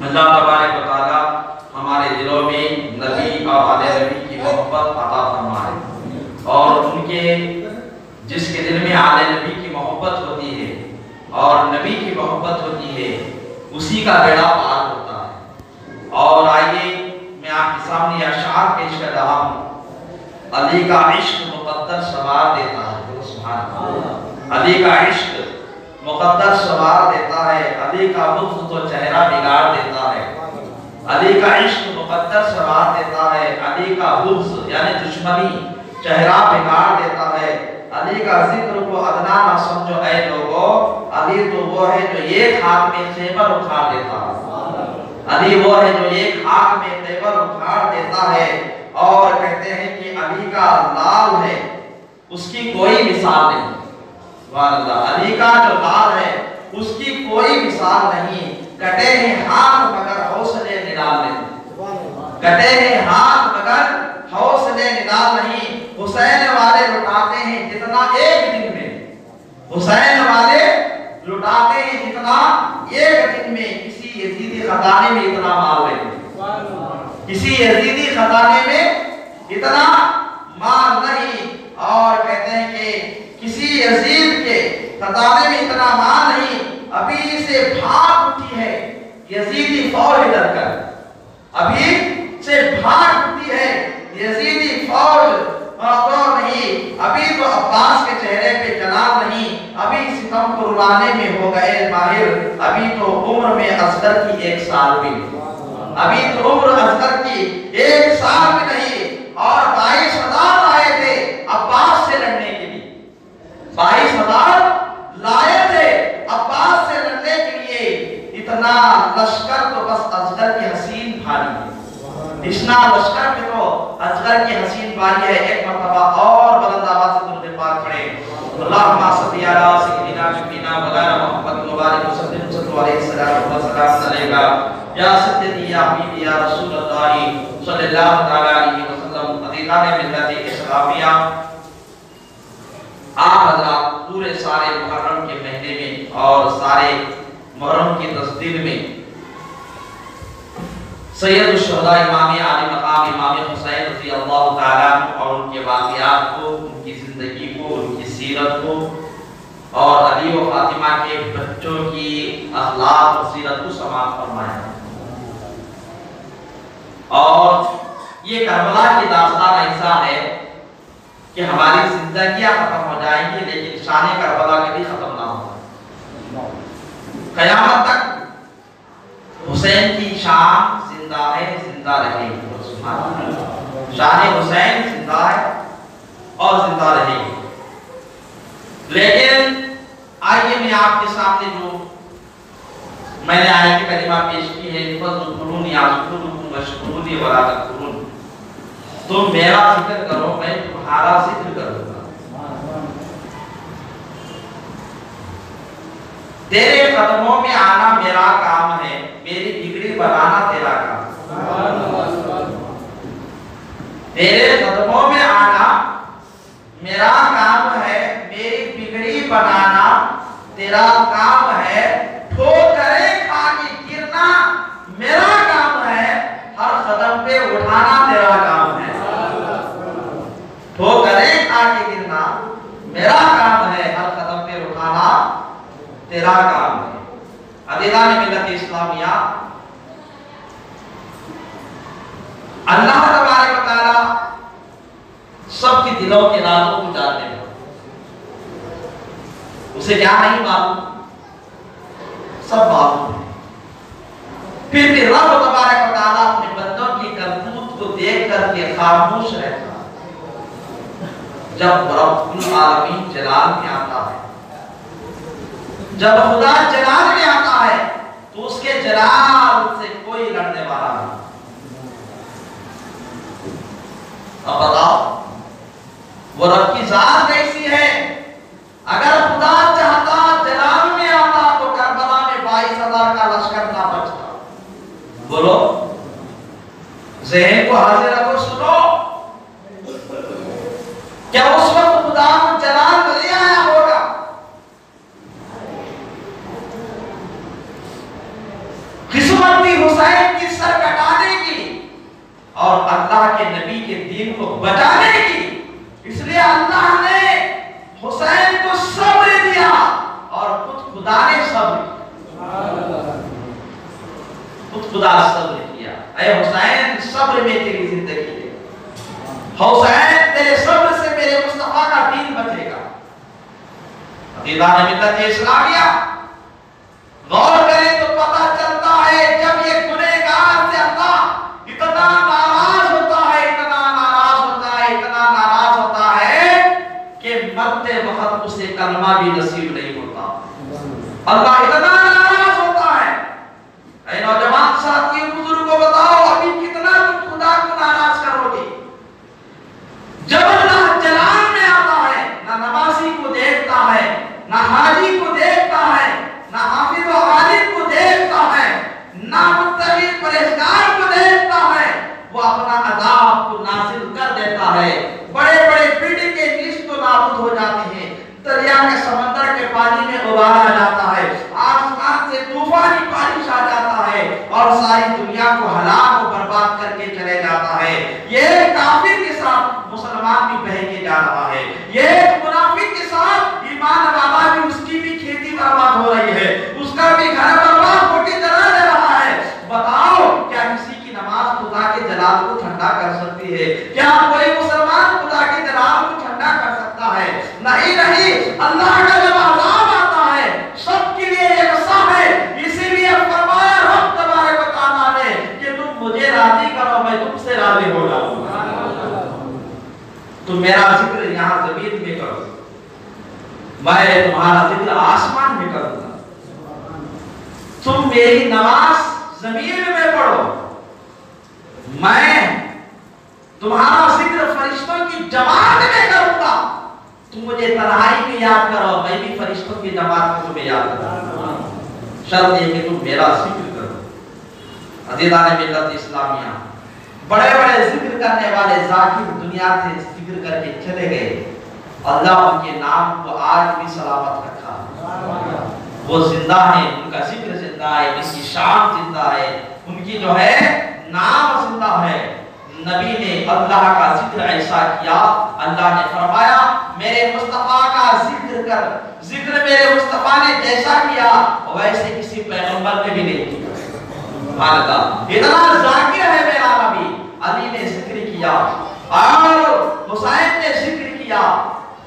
اللہ تبارک و تعالی ہمارے دلوں میں نبی اور آل نبی کی محبت عطا فرمائے، اور ان کے جس کے دل میں آل نبی کی محبت ہوتی ہے اور نبی کی محبت ہوتی ہے، اسی کا بیڑا پار ہوتا ہے۔ اور آئیے میں آپ کے سامنے اشعار پیش کر رہا ہوں۔ علی کا عشق مقدر سوار دیتا ہے، سبحان اللہ۔ علی کا عشق مقدر سوار دیتا ہے، علی کا بغض تو چہرہ بگاڑ دیتا ہے۔ علی کا عشق مقدر سوار دیتا ہے، علی کا بغض یعنی دشمنی چہرہ بگاڑ دیتا ہے۔ علی کا ذکر کو ادنا نہ سمجھو اے لوگو، علی تو وہ ہے جو ایک ہاتھ میں خیبر اکھاڑ دیتا ہے۔ علی وہ ہے جو ایک ہاتھ میں خیبر اکھاڑ دیتا ہے، اور کہتے ہیں کہ علی کا لال ہے، اس کی کوئی مثال نہیں۔ سبحان اللہ، علی کا جو لال ہے اس کی کوئی مثال نہیں۔ کٹے ہیں ہاتھ مگر حوصلے نڈال نہیں، کٹے ہیں ہاتھ مگر حوصلے نڈال نہیں۔ حسین والے لٹاتے ہیں جتنا ایک دن میں، حسین والے لٹاتے ہیں جتنا ایک دن میں، کسی یزیدی خزانے میں اتنا مال نہیں، کسی یزیدی خزانے میں اتنا مال نہیں۔ اور کہتے ہیں کہ کسی یزید کے خزانے میں اتنا مال نہیں۔ ابھی سے بھاگ اٹھی ہے یزیدی فوج ڈر کر، ابھی سے بھاگ اٹھی ہے یزیدی فوج تو نہیں، ابھی تو عباس کے چہرے پہ جلال نہیں، ابھی ستم کو رلانے میں ہو گئے ماہر، ابھی تو عمر میں اصغر کی 1 سال بھی نہیں، ابھی تو عمر اصغر کی 1 سال بھی نہیں۔ اور 22,000 آئے تھے عباس سے لڑنے کے لیے، 22,000 لائے تھے عباس سے لڑنے کے لیے۔ اتنا لشکر تو بس اصغر کی حسین بھاری ہے، اتنا لشکر میں تو اصغر کی حسین بھاری ہے۔ ایک مرتبہ اور بلند آواز سے درود پاک پڑھیں، اللہم صلی علی سیدنا شفینا مولانا محمد مبارک وسلم صلی علیہ وسلم علیکہ یا سیدی یا حبیبی یا رسول اللہ صلی اللہ تعالی علیہ وسلم۔ عزیزان ملت اسلامیہ، آپ حضرات پورے سارے محرم کے مہینے میں اور سارے محرم کی 10 دن میں سید الشہداء امام عالی مقام امام حسین رضی اللہ تعالیٰ عنہ اور ان کے واقعات کو، ان کی زندگی کو، ان کی سیرت کو، اور علی و فاطمہ کے بچوں کی اخلاق و سیرت کو سماعت فرمایا۔ اور یہ کربلا کی داستان ایسا ہے کہ ہماری زندگیاں ختم ہو جائیں گی لیکن شان کربلا کبھی ختم نہ ہوگا۔ قیامت تک حسین کی شان زندہ ہے، زندہ رہے گی۔ شان حسین زندہ ہے اور زندہ رہے گی۔ لیکن آئیے میں آپ کے سامنے جو میں نے آیت کریمہ پیش کی ہے، فَذْكُرُونِي أَذْكُرْكُمْ وَاشْكُرُوا لِي وَلَا تَكْفُرُونِ، تم میرا ذکر کرو میں تمہارا ذکر کروں گا۔ تیرے قدموں میں آنا میرا کام ہے، میری بگڑی بنانا تیرا کام ہے۔ تیرے قدموں میں آنا میرا کام ہے، میری بگڑی بنانا تیرا کام ہے۔ ٹھوکریں کھا کے گرنا میرا کام ہے، ہر قدم پہ اٹھانا تیرا کام ہے۔ ٹھوکریں کھا کے گرنا میرا کام ہے، ہر قدم پہ اٹھانا تیرا کام ہے۔ عزیزان ملت اسلامیہ، اللہ تبارک و تعالی سب کی دلوں کے رازوں کو جانتے ہیں، اسے کیا نہیں معلوم، سب معلوم ہے۔ پھر بھی رب تبارک و تعالی اپنے بندوں کی کرتوت کو دیکھ کر کے خاموش رہتا ہے۔ جب رب العالمین جلال میں آتا ہے، جب خدا جلال میں آتا ہے تو اس کے جلال سے کوئی لڑنے والا نہیں۔ اب بتاؤ وہ رب کی ذات کیسی ہے؟ اگر خدا چاہتا جلال میں آتا تو کربلا میں 22,000 کا لشکر نہ بچتا۔ بولو، ذہن کو حاضر رکھو، سنو، کیا اس وقت خدا کو جلال لے آیا ہوگا؟ قسمت تھی حسین اللہ کے نبی کے دین کو بچانے کی، اس لیے اللہ نے حسین کو صبر دیا اور خدا نے صبر کیا، خدا صبر کیا۔ اے حسین صبر میں تیری زندگی ہے، حسین تیرے صبر سے میرے مصطفیٰ کا دین بچے گا۔ عقیدہ ملت اسلامیہ غور کریں تو پتہ چلتا ہے جب یہ گنہگار سے اللہ اتنا ناراض ہوتا ہے، اتنا ناراض ہوتا ہے، اتنا ناراض ہوتا ہے کہ مرتے وقت اسے کلمہ بھی نصیب نہیں ہوتا۔ اللہ اتنا ناراض ہوتا ہے۔ اے نوجوان ساتھی بزرگ کو بتاؤ ابھی کتنا تم خدا کو ناراض کرو گے؟ جب اللہ جلال میں آتا ہے نہ نمازی کو دیکھتا ہے، نہ حاجی کو دیکھتا ہے، نہ حافظ و عالم کو دیکھتا ہے، نہ متقی پرہیزگار کو دیکھتا ہے، وہ اپنا عذاب کو نازل کر دیتا ہے۔ بڑے بڑے بلڈنگ کے نیز تو نابود ہو جاتے ہیں، دریا کے سمندر کے پانی میں ابالا جاتا ہے، آسمان سے طوفانی بارش آ جاتا ہے اور ساری دنیا کو ہلاک و برباد کر کے چلے جاتا ہے۔ یہ کافر کے ساتھ مسلمان بھی بہہ کے جا رہا ہے، یہ منافق کے ساتھ ایمان والا بھی، اس کی بھی کھیتی برباد ہو رہی ہے، اس کا بھی گھر برباد ہو کے چلا جا رہا ہے۔ بتاؤ کیا کسی کی نماز خدا کے جلال کو ٹھنڈا کر سکتی ہے؟ کیا کوئی مسلمان خدا کے جلال کو ٹھنڈا کر سکتا ہے؟ نہیں نہیں، اللہ کا جب عذاب آتا ہے سب کے لیے یکساں ہے، اسی لیے فرمایا رب تبارک و تعالیٰ نے کہ تم مجھے راضی کرو میں تم سے راضی ہو جاؤں گا۔ تم میرا ذکر یہاں زمین میں کرو، میں تمہارا ذکر آسمان میں کروں گا۔ تم میری نماز زمین میں پڑھو، میں تمہارا ذکر فرشتوں کی جماعت میں کروں گا۔ تم مجھے تنہائی میں یاد کرو، میں بھی فرشتوں کی جماعت میں تمہیں یاد کروں گا۔ شرط یہ کہ تم میرا ذکر کرو۔ عزیزان ملت اسلامیہ، بڑے بڑے ذکر کرنے والے ذاکر دنیا سے ذکر کر کے چلے گئے، اللہ ان کے نام کو آج بھی سلامت رکھا۔ وہ زندہ ہیں، ان کا ذکر زندہ ہے، ان کی شان زندہ ہے، ان کی جو ہے نام زندہ ہے۔ نبی نے اللہ کا ذکر ایسا کیا، اللہ نے فرمایا میرے مصطفیٰ کا ذکر کر، ذکر میرے مصطفیٰ نے جیسا کیا ویسے کسی پیغمبر نے بھی نہیں کیا۔ سبحان اللہ، اتنا ذاکر ہے میرا نبی۔ علی نے ذکر کیا اور حسین نے ذکر کیا،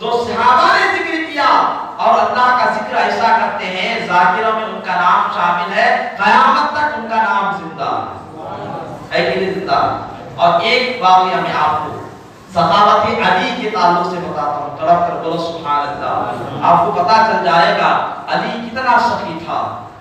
جو صحابہ نے ذکر کیا، اور اللہ کا ذکر ایسا کرتے ہیں ذاکروں میں ان کا نام شامل ہے، قیامت تک ان کا نام زندہ ہے کہ نہیں زندہ۔ اور ایک واقعہ میں آپ کو سخاوت علی کے تعلق سے بتاتا ہوں، طرف کر بولو سبحان اللہ۔ آپ کو پتا چل جائے گا علی کتنا سخی تھا،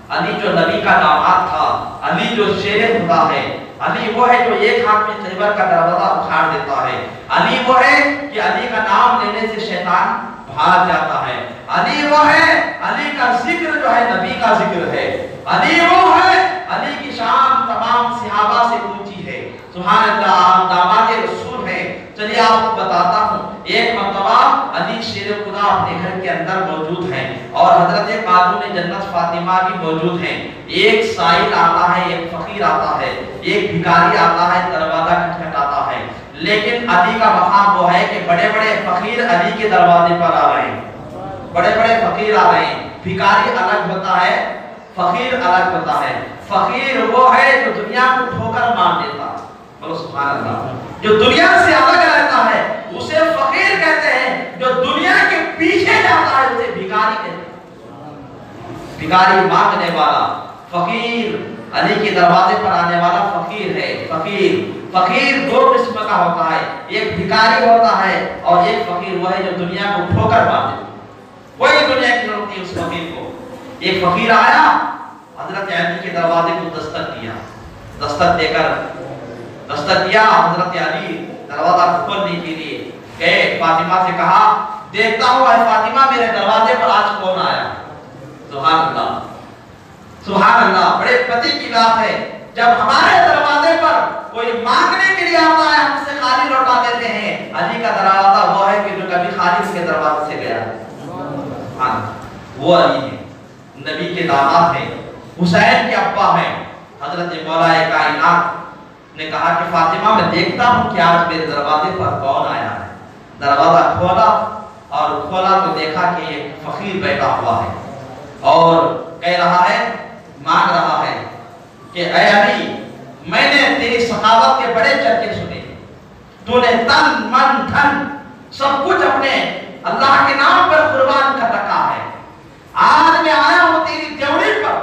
علی جو نبی کا داماد تھا، علی جو شیر خدا ہے، علی وہ ہے جو ایک ہاتھ میں خیبر کا دروازہ اکھاڑ دیتا ہے، علی وہ ہے کہ علی کا نام لینے سے شیطان بھاگ جاتا ہے، علی وہ ہے، علی کا ذکر جو ہے نبی کا ذکر ہے، علی وہ ہے، علی کی شان تمام صحابہ سے اونچی ہے۔ سبحان اللہ، آپ داماد رسول ہیں۔ چلیے آپ کو بتاتا ہوں، ایک مرتبہ علی شیر خدا اپنے گھر کے اندر موجود ہیں اور حضرت خاتون جنت فاطمہ بھی موجود ہیں۔ ایک سائل آتا ہے، ایک فقیر آتا ہے، ایک بھکاری آتا ہے، دروازہ کھٹکھٹاتا ہے، لیکن علی کا مقام وہ ہے کہ بڑے بڑے فقیر علی کے دروازے پر آ رہے ہیں، بڑے بڑے فقیر آ رہے ہیں۔ بھکاری الگ ہوتا ہے، فقیر الگ ہوتا ہے۔ فقیر وہ ہے جو دنیا کو ٹھوکر مار دیتا ہے، بولو سبحان اللہ، جو دنیا سے الگ رہتا ہے اسے فقیر کہتے ہیں، جو دنیا کے پیچھے جاتا ہے اسے بھکاری کہتے ہیں۔ بھکاری مانگنے والا، فقیر علی کے دروازے پر آنے والا فقیر ہے۔ فقیر دو قسم کا ہوتا ہے، ایک بھکاری ہوتا ہے اور ایک فقیر وہ ہے جو دنیا کو ٹھوکر مار دیتا ہے، کوئی دنیا کی ضرورت نہیں اس فقیر کو۔ ایک فقیر آیا، حضرت علی کے دروازے کو دستک دیا، دستک دیا حضرت علی دروازہ کھولنے کے لیے گئے، فاطمہ سے کہا دیکھتا ہوں اے فاطمہ میرے دروازے پر آج کون آیا۔ سبحان اللہ، سبحان اللہ، بڑے پتی کی بات ہے، جب ہمارے دروازے پر کوئی مانگنے کے لیے آتا ہے ہم سے خالی لوٹا دیتے ہیں۔ علی کا دروازہ وہ ہے کہ جو کبھی خالی اس کے دروازے سے گیا ہے۔ وہ علی ہے، نبی کے داماد ہیں، حسین کے ابا ہیں، حضرت مولا کائنات نے کہا کہ فاطمہ میں دیکھتا ہوں کہ آج میرے دروازے پر کون آیا ہے۔ دروازہ کھولا اور کھولا تو دیکھا کہ ایک فقیر بیٹھا ہوا ہے اور کہہ رہا ہے، مانگ رہا ہے کہ اے علی، میں نے تیری سخاوت کے بڑے چرچے سنے، تو نے تن من دھن سب کچھ اپنے اللہ کے نام پر قربان کر رکھا ہے۔ آج میں آیا ہوں تیری دیوڑی پر،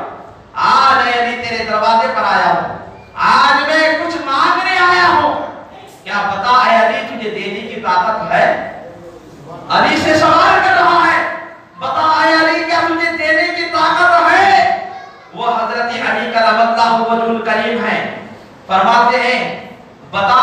آج اے علی تیرے دروازے پر آیا ہوں، آج میں کچھ مانگنے آیا ہوں، کیا پتا اے علی تجھے دینے کی طاقت ہے؟ علی سے سوال کر رہا ہے، بتا اے علی کیا تجھے دینے کی طاقت ہے؟ وہ حضرت علی کرم اللہ وجہ الکریم ہے، فرماتے ہیں بتا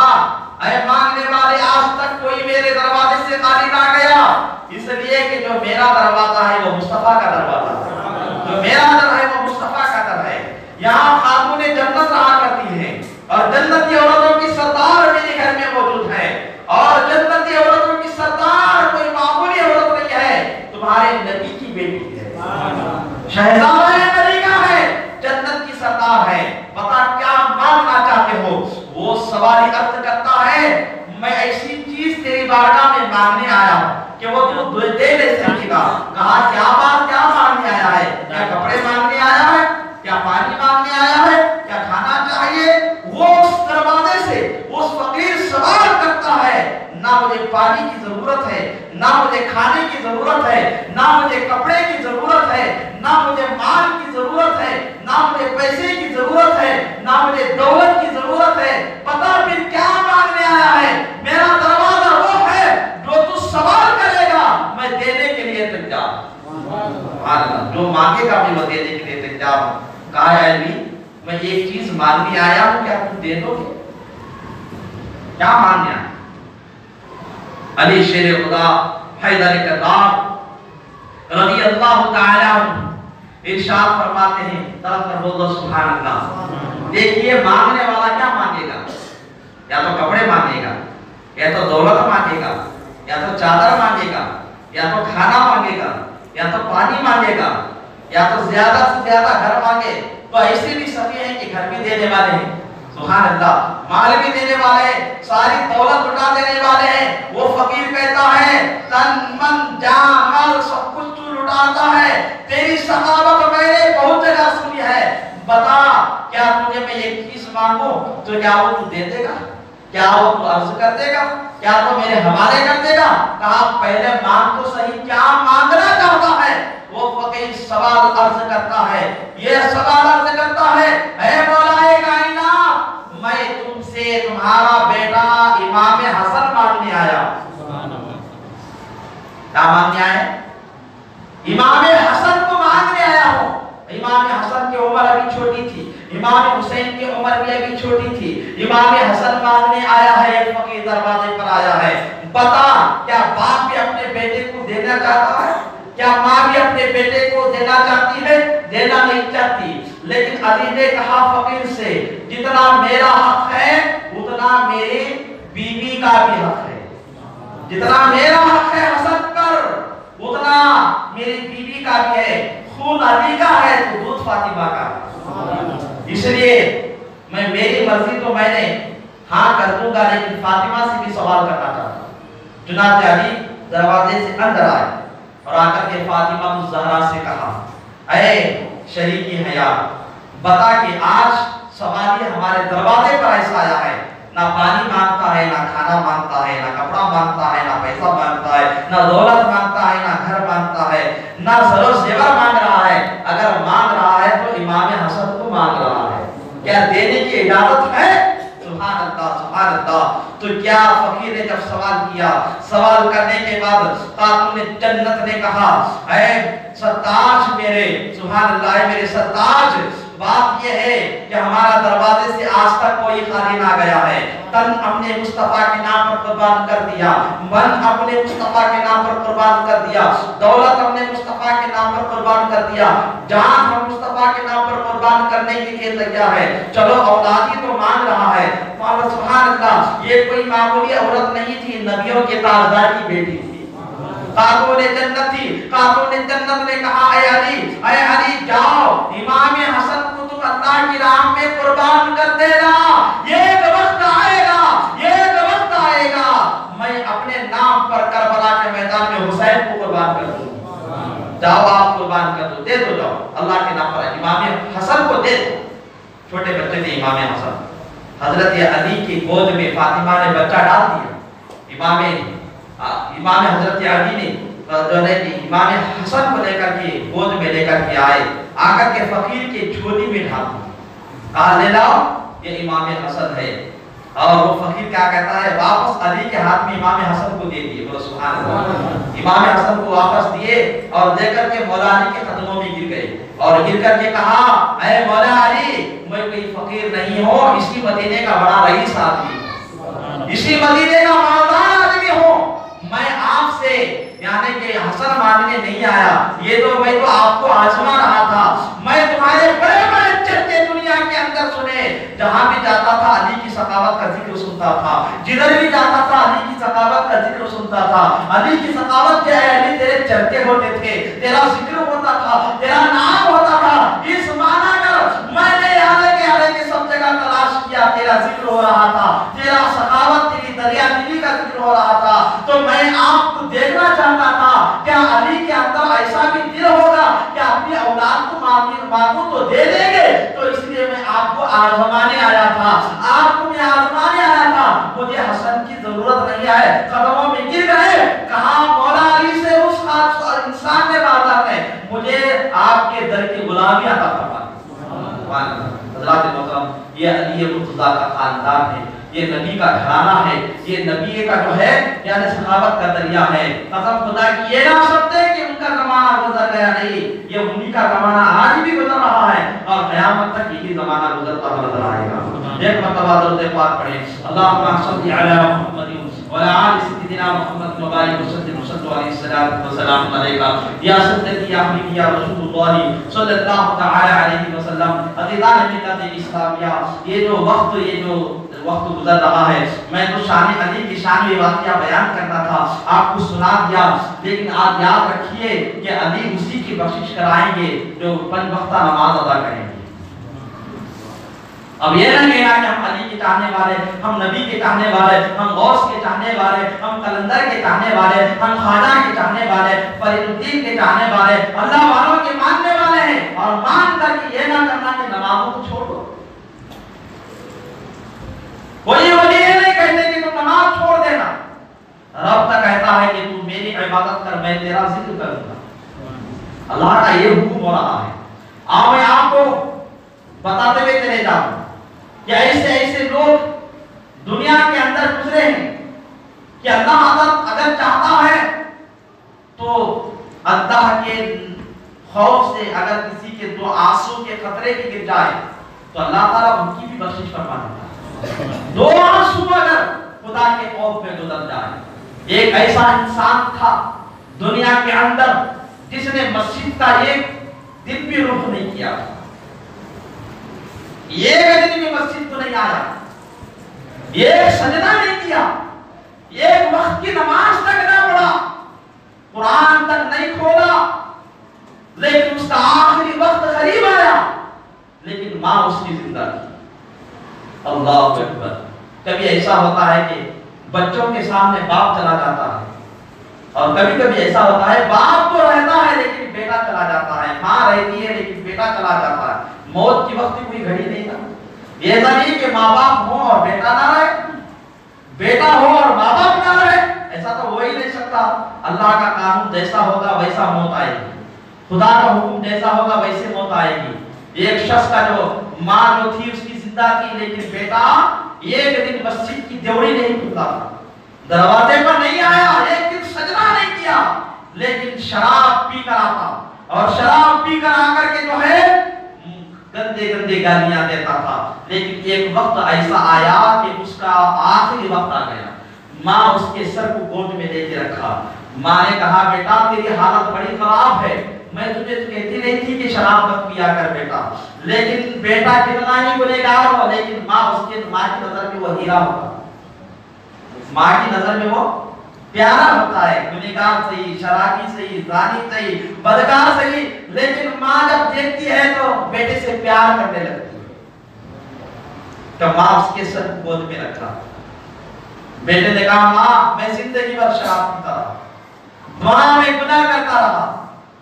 اے مانگنے والے، آج تک کوئی میرے دروازے سے خالی نہ گیا، اس لیے کہ جو میرا دروازہ ہے وہ مصطفیٰ کا دروازہ ہے، جو میرا در ہے وہ مصطفیٰ کا در ہے۔ یہاں خاتون جنت رہا کرتی ہیں اور جنتی عورتوں کی سردار میرے گھر میں موجود ہے، اور جنتی عورتوں کی سردار کوئی معمولی عورت نہیں ہے، تمہارے نبی کی بیٹی ہے، شہزادہ ملکہ ہے، جنت کی سردار ہے، بتا کیا مانگنا چاہتے ہو؟ وہ سوالی عرض کرتا ہے، میں ایسی چیز تیری بارگاہ میں مانگنے آیا ہوں کہ وہ تو دے لے سکے گا۔ کہا کیا بات، کیا مانگنے آیا ہے؟ کیا کپڑے مانگنے آیا ہے؟ کیا پانی مانگنے آیا ہے؟ کیا کھانا چاہیے؟ وہ اس دروازے سے اس فقیر سوال کرتا ہے، نہ مجھے پانی کی ضرورت ہے، نہ مجھے کھانے کی ضرورت ہے، نہ مجھے کپڑے کی ضرورت ہے، نہ مجھے مال کی ضرورت ہے، نہ مجھے پیسے کی ضرورت ہے، نہ مجھے دولت کی ضرورت ہے، پتہ پھر کیا مانگنے آیا ہے؟ میرا دروازہ وہ ہے جو تو سوال کرے گا میں دینے کے لیے تیار ہوں، جو مانگے گا میں وہ دینے کے لیے تیار ہوں۔ کہا ہے علی میں ایک چیز مانگنے آیا ہوں، کیا تم دے دو گے؟ کیا مانگنے آیا؟ علی شیر خدا حیدر کرار رضی اللہ تعالی عنہ ارشاد فرماتے ہیں، طرف پر بولو سبحان اللہ۔ دیکھیے مانگنے والا کیا مانگے گا؟ یا تو کپڑے مانگے گا، یا تو دولت مانگے گا، یا تو چادر مانگے گا، یا تو کھانا مانگے گا، یا تو پانی مانگے گا، یا تو زیادہ سے زیادہ گھر مانگے۔ تو ایسے بھی سبھی ہیں کہ گھر بھی دینے والے ہیں، سبحان اللہ، مال بھی دینے والے ہیں، ساری دولت لٹا دینے والے ہیں۔ وہ فقیر کہتا ہے تن من جان مال سب کچھ تو لٹاتا ہے، تیری سخاوت میں نے بہت جگہ سنی ہے، بتا کیا تجھے میں ایک چیز مانگوں تو کیا وہ تو دے دے گا؟ کیا وہ تو عرض کر دے گا؟ کیا تو میرے حوالے کر دے گا؟ کہا پہلے مانگ تو صحیح، کیا مانگنا چاہتا ہے؟ وہ فقیر سوال عرض کرتا ہے، یہ سوال عرض کرتا ہے، اے مولا کائنات، میں تم سے تمہارا بیٹا امام حسن مانگنے آیا۔ کیا مانگنے آیا؟ امام حسن کو مانگنے آیا ہوں۔ امام حسن کی عمر ابھی چھوٹی تھی، امام حسین کی عمر بھی ابھی چھوٹی تھی، امام حسن مانگنے آیا ہے، ایک فقیر دروازے پر آیا ہے۔ بتا کیا باپ بھی اپنے بیٹے کو دینا چاہتا ہے؟ کیا ماں بھی اپنے بیٹے کو دینا چاہتی ہے؟ دینا نہیں چاہتی، لیکن علی نے کہا فقیر سے جتنا میرا حق ہے اتنا میری بیوی کا بھی حق ہے، جتنا میرا حق ہے حسن پر اتنا میری بیوی کا بھی ہے، خون علی کا ہے تو دودھ فاطمہ کا، اس لیے میں میری مرضی تو میں نے ہاں کر دوں گا، لیکن فاطمہ سے بھی سوال کرنا چاہتا ہوں۔ چنانچہ علی دروازے سے اندر آئے اور آ کر کے فاطمہ الزہرا سے کہا، اے شریکی حیات، بتا کہ آج سوالی ہمارے دروازے پر ایسا آیا ہے، نہ پانی مانگتا ہے، نہ کھانا مانگتا ہے، نہ کپڑا مانگتا ہے، نہ پیسہ مانگتا ہے، نہ دولت مانگتا ہے، نہ گھر مانگتا ہے، نہ زر و زیور مانگ رہا ہے، اگر مانگ رہا ہے تو امام حسن کو مانگ رہا ہے، کیا دینے کی اجازت ہے؟ سبحان اللہ سبحان اللہ۔ تو کیا فقیر نے جب سوال کیا، سوال کرنے کے بعد خاتون جنت نے کہا، اے سرتاج میرے، سبحان اللہ میرے سرتاج، بات یہ ہے کہ ہمارا دروازے سے آج تک کوئی خالی نہ گیا ہے، تن اپنے مصطفیٰ کے نام پر قربان کر دیا، من اپنے مصطفیٰ کے نام پر قربان کر دیا، دولت اپنے مصطفیٰ کے نام پر قربان کر دیا، جان ہم مصطفیٰ کے نام پر قربان کرنے کے لیے تیار ہے، چلو اولادی تو مانگ رہا ہے۔ سبحان اللہ، یہ کوئی معمولی عورت نہیں تھی، نبیوں کے تاجدار کی بیٹی تھی، خاتون جنت تھی۔ خاتون جنت نے کہا، اے علی جاؤ امام حسن کو تم اللہ کی راہ میں قربان کر دینا، یہ ایک وقت چھوٹے بچے تھے امام حسن، حضرت علی کی گود میں فاطمہ نے بچہ ڈال دیا، امام حضرت علی نے امام حسن کو لے کر کے گود میں لے کر کے آئے، آ کر کے فقیر کے جھولی میں ڈال دیا، کہا لے لاؤ یہ امام حسن ہے، اور وہ فقیر کیا کہتا ہے واپس علی کے ہاتھ میں امام حسن کو دے دیے، بولو سبحان اللہ، امام حسن کو واپس دیے اور دے کر کے مولا علی کے قدموں میں گر گئے اور گر کر کے کہا اے مولا علی میں کوئی فقیر نہیں ہوں، اسی مدینے کا بڑا رئیس آدمی ہوں، اسی مدینے کا مالدار آدمی ہوں، میں آپ سے یعنی کہ حسن مانگنے نہیں آیا، یہ تو میں تو آپ کو آزما رہا تھا، میں تمہارے بڑے بڑے چرچے دنیا کے اندر سنے، جہاں بھی جاتا تھا علی کی سخاوت کا ذکر سنتا تھا، جدھر بھی جاتا تھا علی کی سخاوت کا ذکر سنتا تھا، علی کی سخاوت کے علی تیرے چرچے ہوتے تھے، تیرا ذکر ہوتا تھا، تیرا نام ہوتا تھا، اس معنی کر میں نے علی کے سب جگہ تلاش کیا، تیرا ذکر ہو رہا تھا، تیرا سخاوت تیری دریا دلی کا ذکر ہو رہا تھا، تو میں آپ کو دیکھنا چاہتا تھا کیا علی کے اندر ایسا بھی دل ہوگا کہ اپنی اولاد کو مانگوں تو دے دیں گے، تو اس لیے میں آپ کو آزمانے آیا تھا، آپ کو میں آزمانے آیا تھا، مجھے حسن کی ضرورت نہیں ہے، قدموں میں گر گئے، کہا مولا علی سے اس انسان نے بات ہے مجھے آپ کے در کی غلامی عطا فرما دے۔ حضرات محترم یہ علی مرتضیٰ کا خاندان ہے، یہ نبی کا گھرانہ ہے، یہ نبی کا جو ہے یعنی سخاوت کا دریا ہے، قسم خدا کی یہ نہ سکتے کہ ان کا زمانہ گزر گیا، نہیں، یہ انہی کا زمانہ آج بھی گزر رہا ہے اور قیامت تک یہی زمانہ گزرتا ہوا نظر آئے گا۔ ایک مرتبہ درود پاک پڑھیں، اللہم صل علی محمد وعلی آل سیدنا محمد مبارک وسلم صلی علیہ الصلوۃ والسلام علیکہ یا سیدی یا حبیبی یا رسول اللہ صلی اللہ تعالی علیہ وسلم۔ عزیزان ملت اسلامیہ، یہ جو وقت گزر رہا ہے، میں تو شان علی کی شان میں واقعہ بیان کرنا تھا، آپ کو سنا دیا، لیکن آپ یاد رکھیے کہ علی اسی کی بخشش کرائیں گے جو 5 وقتہ نماز ادا کریں گے۔ اب یہ نہ کہنا کہ ہم علی کے چاہنے والے، ہم نبی کے چاہنے والے، ہم غوث کے چاہنے والے، ہم قلندر کے چاہنے والے، ہم خواجہ کے چاہنے والے، فرید الدین کے چاہنے والے، اللہ والوں کے ماننے والے ہیں، اور مان کر کے یہ نہ کرنا کہ نمازوں کو چھوڑ دو۔ کوئی ولی یہ نہیں کہتے کہ تم نماز چھوڑ دینا، رب تو کہتا ہے کہ تم میری عبادت کر میں تیرا ذکر کروں گا، اللہ کا یہ حکم ہو رہا ہے۔ آؤ میں آپ کو بتاتے ہوئے چلے جاؤں کہ ایسے لوگ دنیا کے اندر گزرے ہیں کہ اللہ اگر چاہتا ہے تو اللہ کے خوف سے اگر کسی کے 2 آنسو کے قطرے بھی گر جائے تو اللہ تعالیٰ ان کی بھی بخشش فرما دیتا ہے۔ 2 آنسو اگر خدا کے خوف میں گزر جائے۔ ایک ایسا انسان تھا دنیا کے اندر جس نے مسجد کا ایک دن بھی رخ نہیں کیا، ایک دن بھی مسجد کو نہیں آیا، ایک سجدہ نہیں کیا، ایک وقت کی نماز تک نہ پڑھا، قرآن تک نہیں کھولا، لیکن اس کا آخری وقت قریب آیا لیکن ماں اس کی زندہ تھی۔ اللہ اکبر۔ کبھی ایسا ہوتا ہے کہ بچوں کے سامنے باپ چلا جاتا ہے، اور کبھی کبھی ایسا ہوتا ہے باپ تو رہتا ہے لیکن بیٹا چلا جاتا ہے، ماں رہتی ہے لیکن بیٹا چلا جاتا ہے۔ موت کی وقت کوئی گھڑی نہیں تھا، یہ نہیں کہ ماں باپ ہو اور بیٹا نہ رہے، بیٹا ہو اور ماں باپ نہ رہے، ایسا تو ہو ہی نہیں سکتا۔ اللہ کا قانون جیسا ہوگا ویسا موت آئے گی، خدا کا حکم جیسا ہوگا ویسے موت آئے گی۔ ایک شخص کا جو ماں جو تھی اس کی زندہ تھی، لیکن بیٹا ایک دن مسجد کی دیوڑی نہیں کھلتا تھا، دروازے پر نہیں آیا، ایک دن سجدہ نہیں کیا، لیکن شراب پی کر آتا، اور شراب پی کر آ کر کے جو ہے گندے گالیاں دیتا تھا۔ لیکن ایک وقت ایسا آیا کہ اس کا آخری وقت آ گیا، ماں اس کے سر کو گود میں لے کے رکھا، ماں نے کہا بیٹا تیری حالت بڑی خراب ہے، میں تجھے کہتی نہیں تھی کہ شراب مت پیا کر بیٹا، لیکن بیٹا کتنا ہی گنہگار ہو لیکن ماں کی نظر میں وہ ہیرا ہوتا، ماں کی نظر میں وہ پیارا ہوتا ہے، گنہگار صحیح، شرابی صحیح، زانی صحیح، بدکار صحیح، لیکن ماں جب دیکھتی ہے تو بیٹے سے پیار کرنے لگتی ہے۔ تو ماں اس کے سر کو گود میں رکھا، بیٹے نے کہا ماں میں زندگی بھر شراب پیتا رہا، ماں میں گناہ کرتا رہا،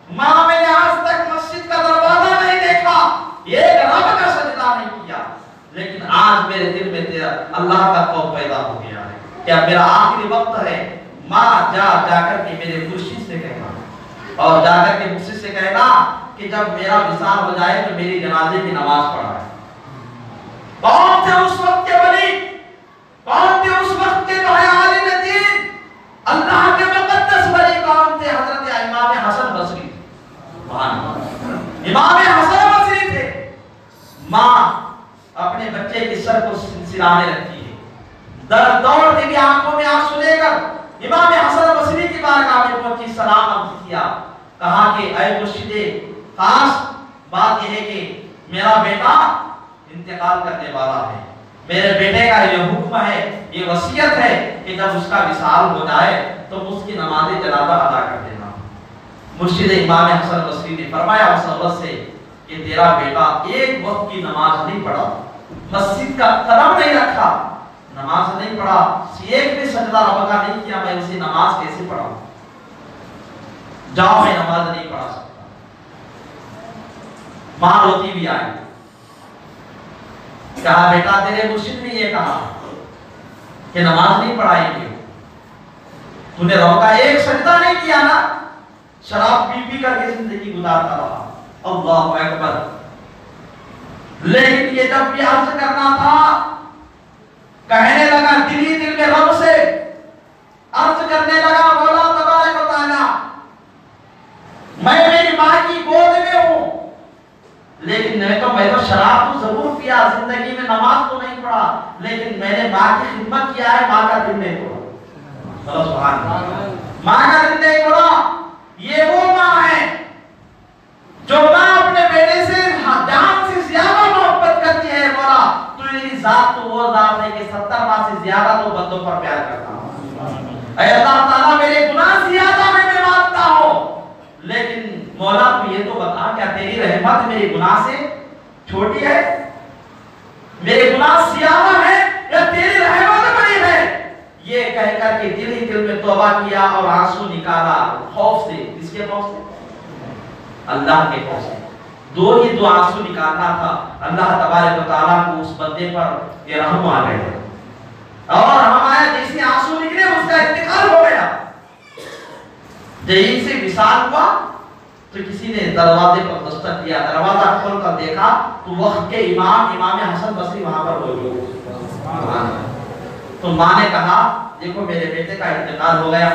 ماں میں نے آج تک مسجد کا دروازہ نہیں دیکھا، ایک رب کا سجدہ نہیں کیا، لیکن آج میرے دل میں تیرا اللہ کا خوف پیدا ہو گیا ہے کہ اب میرا آخری وقت ہے، ماں جا کر کے میرے مرشد سے کہنا، اور جا کر کے مرشد سے کہنا کہ جب میرا وصال ہو جائے تو میری جنازے کی نماز پڑھائے۔ کون تھے اس وقت کے ولی؟ کون تھے اس وقت کے جو ہے عالم دین؟ اللہ کے مقدس ولی کون تھے؟ حضرت امام حسن بصری، امام حسن بصری تھے۔ ماں اپنے بچے کے سر کو سلانے لگتی ہے، درد دوڑتے ہوئے آنکھوں میں آنسو لے کر امام حسن بصری کی بارگاہ میں پہنچی، سلام عرض کیا، کہا کہ اے مرشد خاص، بات یہ ہے کہ میرا بیٹا انتقال کرنے والا ہے، میرے بیٹے کا یہ حکم ہے، یہ وصیت ہے کہ جب اس کا وصال ہو جائے تو اس کی نماز جنازہ ادا کر دینا۔ مرشد امام حسن بصری نے فرمایا اس عورت سے کہ تیرا بیٹا ایک وقت کی نماز نہیں پڑھا، مسجد کا قدم نہیں رکھا، نماز نہیں پڑھا، ایک بھی سجدہ رب کا نہیں کیا، میں اسے نماز کیسے پڑھاؤں؟ جاؤ، میں نماز نہیں پڑھا سکتا۔ ماں روتی بھی آئی، کہا بیٹا تیرے مرشد نے یہ کہا کہ نماز نہیں پڑھائیں گے، تو نے رب کا ایک سجدہ نہیں کیا نا، شراب پی پی کر کے زندگی گزارتا رہا۔ اللہ اکبر۔ لیکن یہ جب بھی عرض کرنا تھا، کہنے لگا دل ہی دل میں رب سے عرض کرنے لگا، مولا تبارک و تعالی میں میری ماں کی گود میں ہوں، لیکن میں تو شراب تو ضرور پیا، زندگی میں نماز تو نہیں پڑھا، لیکن میں نے ماں کی خدمت کیا ہے، ماں کا دل نہیں توڑا۔ سبحان اللہ، ماں کا دل نہیں توڑا۔ یہ وہ ماں ہے جو ماں اپنے بیٹے سے جان سے زیادہ محبت کرتی ہے۔ مولا تو میری ذات تو وہ ذات ہے کہ 70 ماہ سے زیادہ تو بندوں پر پیار کرتا ہوں۔ اے اللہ تعالیٰ میرے گناہ زیادہ میں مانتا ہوں، لیکن مولا تو یہ تو بتا کیا تیری رحمت میرے گناہ سے چھوٹی ہے؟ میرے گناہ زیادہ ہے یا تیری رحمت بڑی ہے؟ یہ کہہ کر کے دل ہی دل میں توبہ کیا اور آنسو نکالا، خوف سے۔ کس کے خوف سے؟ اللہ کے خوف سے۔ دو ہی دو آنسو نکالنا تھا، اللہ تبارک و تعالیٰ کو اس بندے پر یہ رحم آ گئے، اور ہمارا جیسے آنسو نکلے اس کا انتقال ہو گیا۔ جہین سے وصال ہوا تو کسی نے دروازے پر دستک دیا، دروازہ کھول کر دیکھا تو وقت کے امام حسن بصری وہاں پر موجود۔ تو ماں نے کہا دیکھو میرے بیٹے کا انتقال ہو گیا،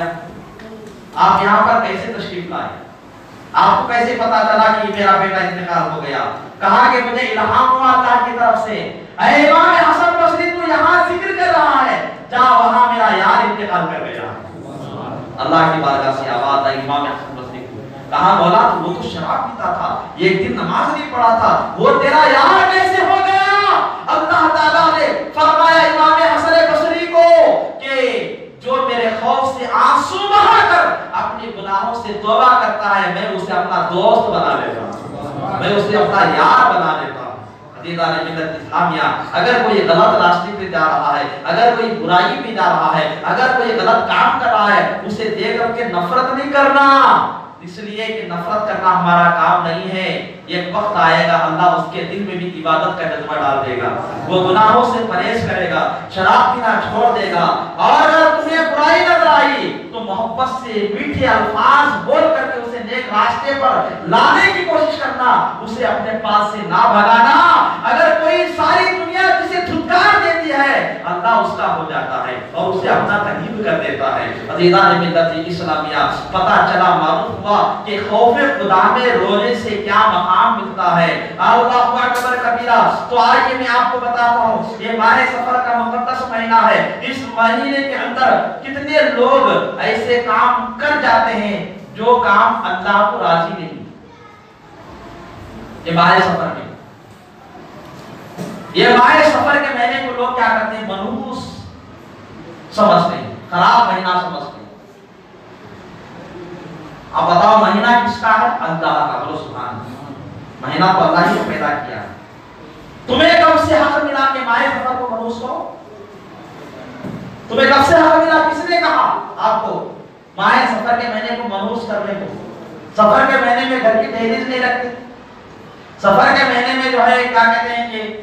آپ یہاں پر کیسے تشریف لائے؟ آپ کو کیسے پتا چلا کہ میرا بیٹا انتقال ہو گیا؟ کہا کہ مجھے الہام ہوا اللہ کی طرف سے، اے امام حسن بصری تو یہاں ذکر کر رہا ہے، جا وہاں میرا یار انتقال کر گیا۔ اللہ کی بارگاہ سے آواز آئی امام حسن بصری کو، کہا مولا وہ تو شراب پیتا تھا، ایک دن نماز نہیں پڑھا تھا، وہ تیرا یار کیسے ہو گیا؟ اللہ تعالیٰ نے فرمایا امام حسن بصری کو کہ جو میرے خوف سے آنسو بہا کر اپنے گناہوں سے توبہ کرتا ہے، میں اسے اپنا دوست بنا لیتا ہوں، میں اسے اپنا یار بنا لیتا ہوں۔ عزیزان ملت اسلامیہ، اگر کوئی غلط راستے پہ جا رہا ہے، اگر کوئی برائی پہ جا رہا ہے، اگر کوئی غلط کام کر رہا ہے، اسے دیکھ کر کے نفرت نہیں کرنا، اس لیے کہ نفرت کرنا ہمارا کام نہیں ہے۔ ایک وقت آئے گا اللہ اس کے دل میں بھی عبادت کا جذبہ ڈال دے گا، وہ گناہوں سے پرہیز کرے گا، شراب پینا چھوڑ دے گا، اور اگر تمہیں برائی نظر آئی تو محبت سے میٹھے الفاظ بول کر کے اسے نیک راستے پر لانے کی کوشش کرنا، اسے اپنے پاس سے نہ بھگانا۔ اگر کوئی ساری دنیا جسے دھتکار دیتی ہے، اللہ اس کا ہو جاتا ہے اور اسے اپنا تقریب کر دیتا ہے۔ عزیزان ملت اسلامیہ، پتہ چلا، معلوم ہوا کہ خوف خدا میں رونے سے کیا مقام ملتا ہے۔ اللہ اکبر کبیرہ۔ تو آئیے میں آپ کو بتاتا ہوں، یہ ماہ سفر کا مقدس مہینہ ہے، اس مہینے کے اندر کتنے لوگ ایسے کام کر جاتے ہیں جو کام اللہ کو راضی نہیں۔ یہ ماہ سفر میں، یہ ماہ سفر کے مہینے کو لوگ کیا کرتے ہیں؟ منحوس سمجھتے ہیں، خراب مہینہ سمجھتے ہیں۔ اب بتاؤ مہینہ کس کا ہے؟ اللہ کا۔ بولو سبحان اللہ، مہینہ تو اللہ ہی نے پیدا کیا ہے۔ تمہیں کب سے حق ملا کہ ماہ سفر کو منحوس کرو؟ تمہیں کب سے حق ملا؟ کس نے کہا آپ کو ماہ سفر کے مہینے کو منحوس کرنے کو؟ سفر کے مہینے میں گھر کی دہلیز نہیں رکھتے، سفر کے مہینے میں جو ہے کیا کہتے ہیں کہ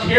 6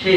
6,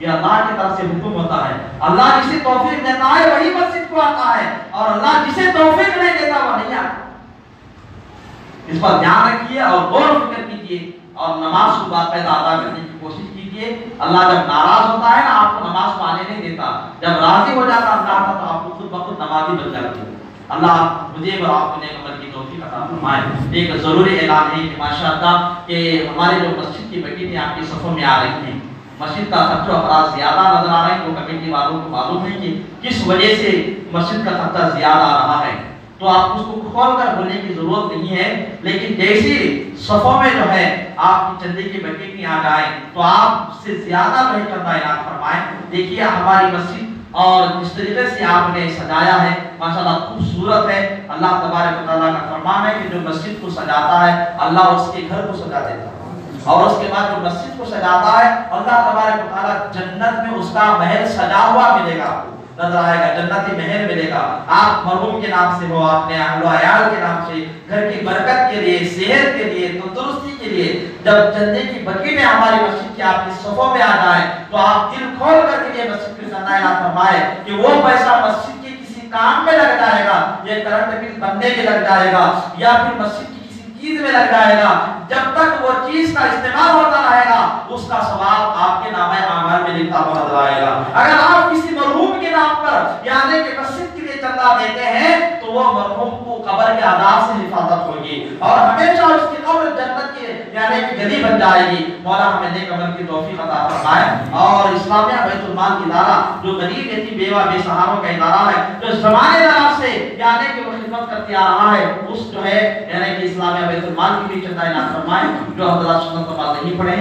یہ اللہ کی طرف سے حکم ہوتا ہے. اللہ جسے توفیق دیتا ہے وہی مسجد کو آتا ہے اور اللہ جسے توفیق نہیں دیتا وہ نہیں آتا. اس پر دھیان رکھیے اور غور و فکر کیجیے اور نماز کو باقاعدہ ادا کرنے کی کوشش کیجیے. اللہ جب ناراض ہوتا ہے نا آپ کو نماز کو آنے نہیں دیتا. جب راضی ہو جاتا اللہ تو آپ کو خود بخود نمازی بن جاتے ہیں. اللہ مجھے اور آپ کو نیک عمل کی توفیق عطا فرمائے. ایک ضروری اعلان ہے کہ ماشاءاللہ کہ ہمارے جو مسجد کی کمیٹی آپ کی صفوں میں آ رہی ہیں. مسجد کا خرچہ افراد زیادہ نظر آ رہے ہیں. وہ کمیٹی والوں کو معلوم ہے کہ کس وجہ سے مسجد کا خرچہ زیادہ آ رہا ہے. تو آپ اس کو کھول کر بولنے کی ضرورت نہیں ہے. لیکن جیسے صفوں میں جو ہے آپ کی چندے کی بکیٹیں آ جائیں تو آپ سے زیادہ بڑھ کر اعلان فرمائیں. دیکھیے ہماری مسجد اور جس طریقے سے آپ نے سجایا ہے ماشاءاللہ خوبصورت ہے. اللہ تبارک و تعالیٰ کا فرمان ہے کہ جو مسجد کو سجاتا ہے اللہ اس کے گھر کو سجا دیتا ہے. اور اس کے بعد جو مسجد کو سجاتا ہے اللہ تبارک و تعالیٰ جنت میں اس کا محل سجا ہوا ملے گا. آپ کو نظر آئے گا جنتی محل ملے گا. آپ مرحوم کے نام سے ہو اپنے اہل و عیال کے نام سے گھر کی برکت کے لیے صحت کے لیے تندرستی کے لیے جب جنتی کی بکیٹیں ہماری مسجد کی آپ کی صفوں میں آ جائیں تو آپ دل کھول کر کے مسجد کی سنائے فرمائے کہ وہ پیسہ مسجد کے کسی کام میں لگ جائے گا, یہ کرنٹ بل بننے میں لگ جائے گا یا پھر مسجد کی کسی چیز میں لگ جائے گا. جب تک وہ چیز کا استعمال ہوتا رہے گا اس کا ثواب آپ کے نامہ اعمال میں لکھا ہوا نظر آئے گا. اگر آپ کسی مرحوم کے نام پر یعنی کہ مسجد کے لیے چندہ دیتے ہیں تو وہ مرحوم کو قبر کے عذاب سے حفاظت ہوگی اور ہمیشہ اس کی قبر جنت کی یعنی کہ گلی بن جائے گی. مولا ہمیں نیک عمل کی توفیق عطا فرمائے. اور اسلامیہ بیت المال کی ادارہ جو غریب یتیم بیوہ بے سہاروں کا ادارہ ہے جو زمانے دراز سے یعنی کہ وہ خدمت کرتے آ رہا ہے اس جو ہے یعنی کہ اسلامیہ بیت المال کی بھی چندہ اعلان فرمائے. جو حضرات سنت نماز نہیں پڑھے